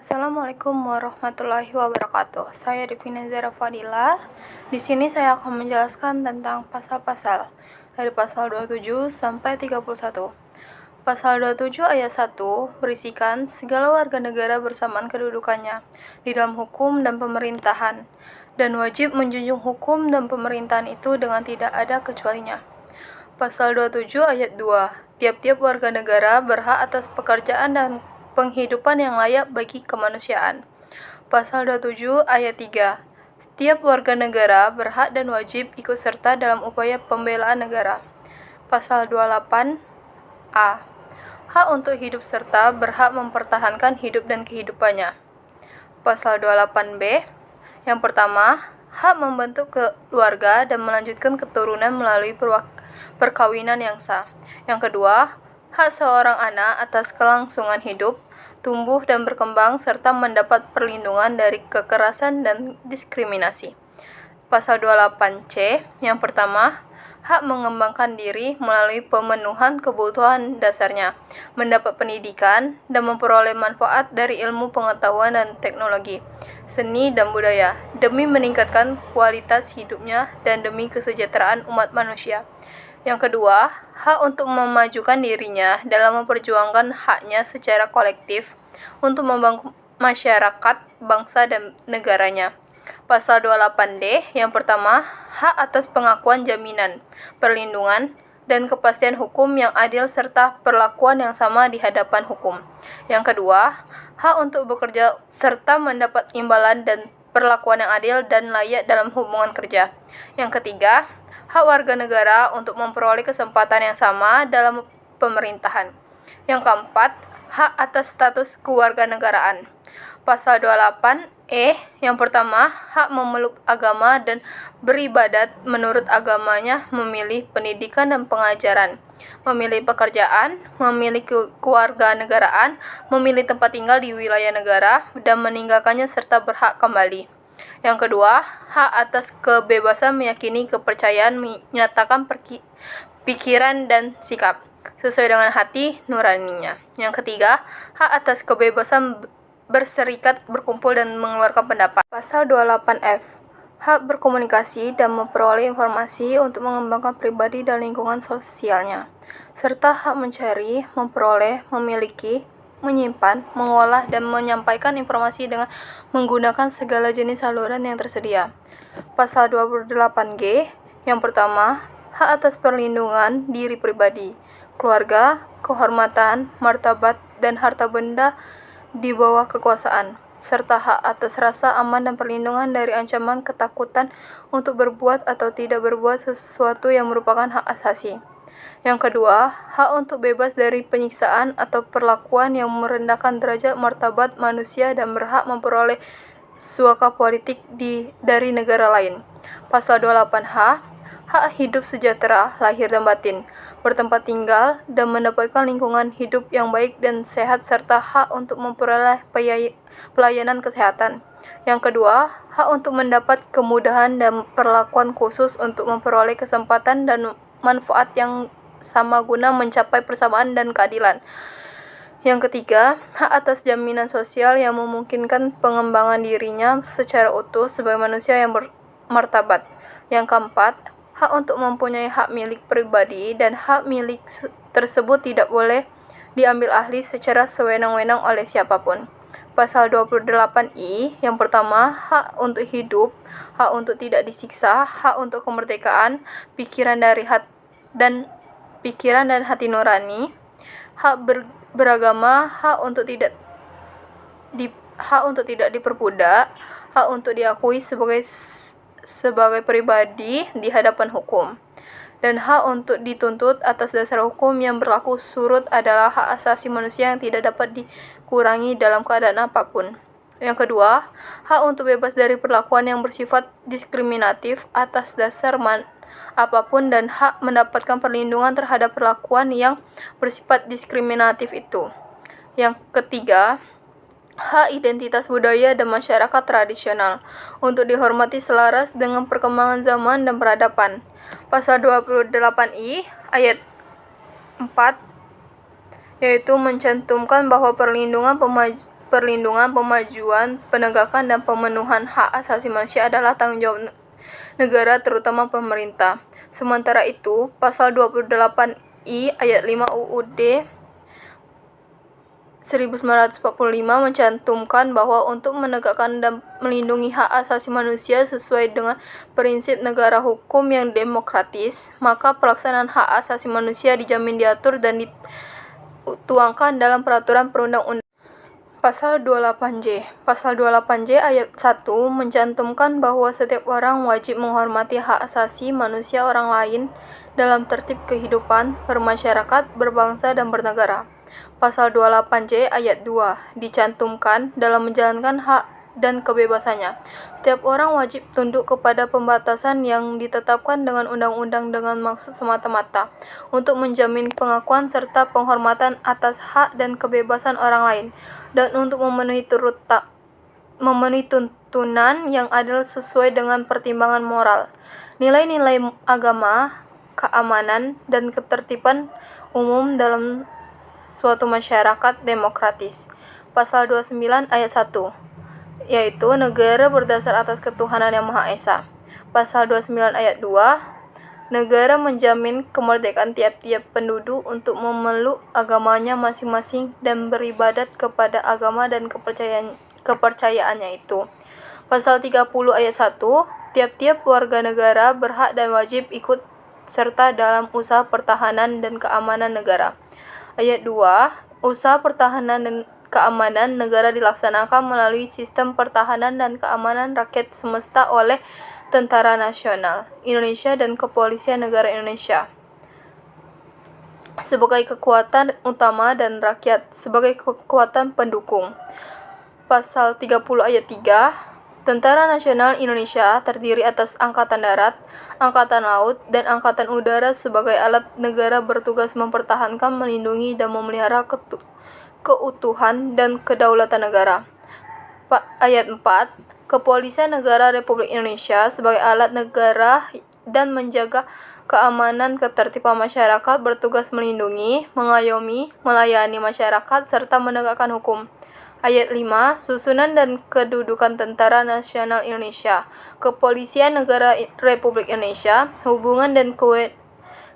Assalamualaikum warahmatullahi wabarakatuh. Saya Devina Zara Fadila. Di sini saya akan menjelaskan tentang pasal-pasal dari pasal 27 sampai 31. Pasal 27 ayat 1 berisikan segala warga negara bersamaan kedudukannya di dalam hukum dan pemerintahan dan wajib menjunjung hukum dan pemerintahan itu dengan tidak ada kecualinya. Pasal 27 ayat 2, tiap-tiap warga negara berhak atas pekerjaan dan penghidupan yang layak bagi kemanusiaan. Pasal 27 ayat 3, setiap warga negara berhak dan wajib ikut serta dalam upaya pembelaan negara. Pasal 28a, hak untuk hidup serta berhak mempertahankan hidup dan kehidupannya. Pasal 28b, yang pertama, hak membentuk keluarga dan melanjutkan keturunan melalui perkawinan yang sah. Yang kedua, hak seorang anak atas kelangsungan hidup, tumbuh dan berkembang serta mendapat perlindungan dari kekerasan dan diskriminasi. Pasal 28C, yang pertama, hak mengembangkan diri melalui pemenuhan kebutuhan dasarnya, mendapat pendidikan dan memperoleh manfaat dari ilmu pengetahuan dan teknologi, seni dan budaya, demi meningkatkan kualitas hidupnya dan demi kesejahteraan umat manusia. Yang kedua, hak untuk memajukan dirinya dalam memperjuangkan haknya secara kolektif untuk membangun masyarakat, bangsa, dan negaranya. Pasal 28D, yang pertama, hak atas pengakuan jaminan, perlindungan, dan kepastian hukum yang adil serta perlakuan yang sama di hadapan hukum. Yang kedua, hak untuk bekerja serta mendapat imbalan dan perlakuan yang adil dan layak dalam hubungan kerja. Yang ketiga, hak warga negara untuk memperoleh kesempatan yang sama dalam pemerintahan. Yang keempat, hak atas status kewarganegaraan. Pasal 28E, yang pertama, hak memeluk agama dan beribadat menurut agamanya, memilih pendidikan dan pengajaran, memilih pekerjaan, memilih kewarganegaraan, memilih tempat tinggal di wilayah negara, dan meninggalkannya serta berhak kembali. Yang kedua, hak atas kebebasan meyakini kepercayaan, menyatakan pikiran dan sikap sesuai dengan hati nuraninya. Yang ketiga, hak atas kebebasan berserikat, berkumpul, dan mengeluarkan pendapat. Pasal 28F, hak berkomunikasi dan memperoleh informasi untuk mengembangkan pribadi dan lingkungan sosialnya, serta hak mencari, memperoleh, memiliki, menyimpan, mengolah, dan menyampaikan informasi dengan menggunakan segala jenis saluran yang tersedia. Pasal 28G, yang pertama, hak atas perlindungan diri pribadi, keluarga, kehormatan, martabat, dan harta benda di bawah kekuasaan, serta hak atas rasa aman dan perlindungan dari ancaman ketakutan untuk berbuat atau tidak berbuat sesuatu yang merupakan hak asasi. Yang kedua, hak untuk bebas dari penyiksaan atau perlakuan yang merendahkan derajat martabat manusia dan berhak memperoleh suaka politik dari negara lain. Pasal 28H, hak hidup sejahtera, lahir dan batin, bertempat tinggal, dan mendapatkan lingkungan hidup yang baik dan sehat, serta hak untuk memperoleh pelayanan kesehatan. Yang kedua, hak untuk mendapat kemudahan dan perlakuan khusus untuk memperoleh kesempatan dan manfaat yang sama guna mencapai persamaan dan keadilan. Yang ketiga, hak atas jaminan sosial yang memungkinkan pengembangan dirinya secara utuh sebagai manusia yang bermartabat. Yang keempat, hak untuk mempunyai hak milik pribadi dan hak milik tersebut tidak boleh diambil alih secara sewenang-wenang oleh siapapun. Pasal 28I, yang pertama, hak untuk hidup, hak untuk tidak disiksa, hak untuk kemerdekaan, pikiran dan hati nurani, hak beragama, hak untuk tidak diperbudak, hak untuk diakui sebagai pribadi di hadapan hukum, dan hak untuk dituntut atas dasar hukum yang berlaku surut adalah hak asasi manusia yang tidak dapat dikurangi dalam keadaan apapun. Yang kedua, hak untuk bebas dari perlakuan yang bersifat diskriminatif atas dasar apapun dan hak mendapatkan perlindungan terhadap perlakuan yang bersifat diskriminatif itu. Yang ketiga, hak identitas budaya dan masyarakat tradisional untuk dihormati selaras dengan perkembangan zaman dan peradaban. Pasal 28I ayat 4 yaitu mencantumkan bahwa perlindungan perlindungan, pemajuan, penegakan, dan pemenuhan hak asasi manusia adalah tanggung jawab negara, terutama pemerintah. Sementara itu, Pasal 28I ayat 5 UUD 1945 mencantumkan bahwa untuk menegakkan dan melindungi hak asasi manusia sesuai dengan prinsip negara hukum yang demokratis, maka pelaksanaan hak asasi manusia dijamin, diatur, dan dituangkan dalam peraturan perundang-undangan. Pasal 28J. Pasal 28J ayat 1 mencantumkan bahwa setiap orang wajib menghormati hak asasi manusia orang lain dalam tertib kehidupan, bermasyarakat, berbangsa, dan bernegara. Pasal 28J ayat 2 dicantumkan dalam menjalankan hak dan kebebasannya. Setiap orang wajib tunduk kepada pembatasan yang ditetapkan dengan undang-undang dengan maksud semata-mata untuk menjamin pengakuan serta penghormatan atas hak dan kebebasan orang lain, dan untuk memenuhi tuntunan yang adil sesuai dengan pertimbangan moral, nilai-nilai agama, keamanan, dan ketertiban umum dalam suatu masyarakat demokratis. Pasal 29 ayat 1, yaitu negara berdasar atas ketuhanan yang Maha Esa. Pasal 29 ayat 2, negara menjamin kemerdekaan tiap-tiap penduduk untuk memeluk agamanya masing-masing dan beribadat kepada agama dan kepercayaannya itu. Pasal 30 ayat 1, tiap-tiap warga negara berhak dan wajib ikut serta dalam usaha pertahanan dan keamanan negara. Ayat 2, usaha pertahanan dan keamanan negara dilaksanakan melalui sistem pertahanan dan keamanan rakyat semesta oleh Tentara Nasional Indonesia dan Kepolisian Negara Indonesia sebagai kekuatan utama dan rakyat sebagai kekuatan pendukung. Pasal 30 ayat 3, Tentara Nasional Indonesia terdiri atas Angkatan Darat, Angkatan Laut, dan Angkatan Udara sebagai alat negara bertugas mempertahankan, melindungi, dan memelihara keutuhan dan kedaulatan negara. Ayat 4, Kepolisian Negara Republik Indonesia sebagai alat negara dan menjaga keamanan ketertiban masyarakat, bertugas melindungi, mengayomi, melayani masyarakat, serta menegakkan hukum. Ayat 5, susunan dan kedudukan Tentara Nasional Indonesia, Kepolisian Negara Republik Indonesia, hubungan dan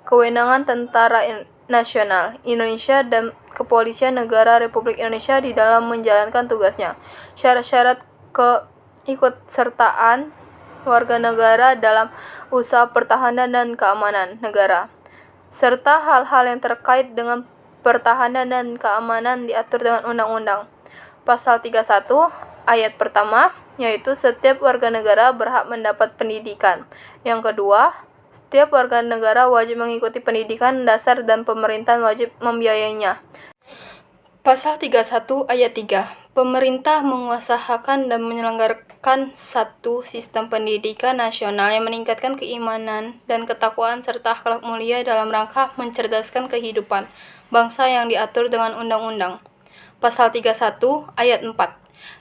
kewenangan Tentara Nasional Indonesia dan Kepolisian Negara Republik Indonesia di dalam menjalankan tugasnya, syarat-syarat keikutsertaan warga negara dalam usaha pertahanan dan keamanan negara, serta hal-hal yang terkait dengan pertahanan dan keamanan diatur dengan undang-undang. Pasal 31 ayat pertama, yaitu setiap warga negara berhak mendapat pendidikan. Yang kedua, setiap warga negara wajib mengikuti pendidikan dasar dan pemerintah wajib membiayainya. Pasal 31 ayat 3, pemerintah mengusahakan dan menyelenggarakan satu sistem pendidikan nasional yang meningkatkan keimanan dan ketakwaan serta akhlak mulia dalam rangka mencerdaskan kehidupan bangsa yang diatur dengan undang-undang. Pasal 31 ayat 4,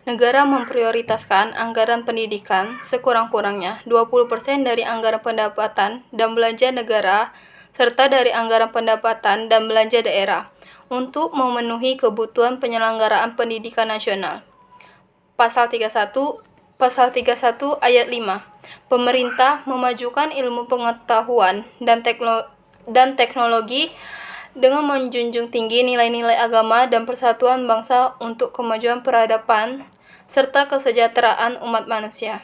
negara memprioritaskan anggaran pendidikan sekurang-kurangnya 20% dari anggaran pendapatan dan belanja negara serta dari anggaran pendapatan dan belanja daerah untuk memenuhi kebutuhan penyelenggaraan pendidikan nasional. Pasal 31 ayat 5, pemerintah memajukan ilmu pengetahuan dan teknologi dengan menjunjung tinggi nilai-nilai agama dan persatuan bangsa untuk kemajuan peradaban serta kesejahteraan umat manusia.